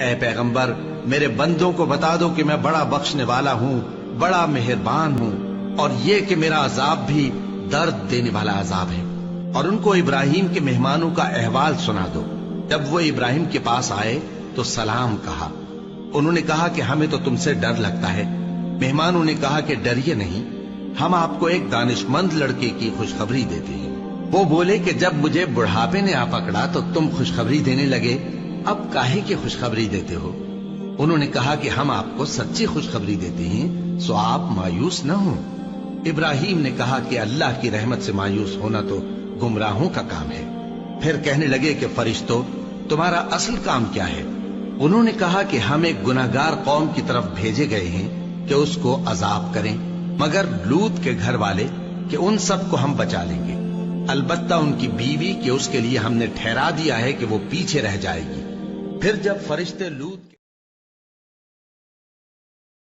اے پیغمبر میرے بندوں کو بتا دو کہ میں بڑا بخشنے والا ہوں، بڑا مہربان ہوں، اور یہ کہ میرا عذاب بھی درد دینے والا عذاب ہے۔ اور ان کو ابراہیم کے مہمانوں کا احوال سنا دو۔ جب وہ ابراہیم کے پاس آئے تو سلام کہا۔ انہوں نے کہا کہ ہمیں تو تم سے ڈر لگتا ہے۔ مہمانوں نے کہا کہ ڈریے نہیں، ہم آپ کو ایک دانش مند لڑکے کی خوشخبری دیتے ہیں۔ وہ بولے کہ جب مجھے بڑھاپے نے آ پکڑا تو تم خوشخبری دینے لگے، اب کاہے کی خوشخبری دیتے ہو؟ انہوں نے کہا کہ ہم آپ کو سچی خوشخبری دیتے ہیں، سو آپ مایوس نہ ہوں۔ ابراہیم نے کہا کہ اللہ کی رحمت سے مایوس ہونا تو گمراہوں کا کام ہے۔ پھر کہنے لگے کہ فرشتوں، تمہارا اصل کام کیا ہے؟ انہوں نے کہا کہ ہم ایک گناہگار قوم کی طرف بھیجے گئے ہیں کہ اس کو عذاب کریں، مگر لوط کے گھر والے کہ ان سب کو ہم بچا لیں گے، البتہ ان کی بیوی کہ اس کے لیے ہم نے ٹھہرا دیا ہے کہ وہ پیچھے رہ جائے گی۔ پھر جب فرشتے لوط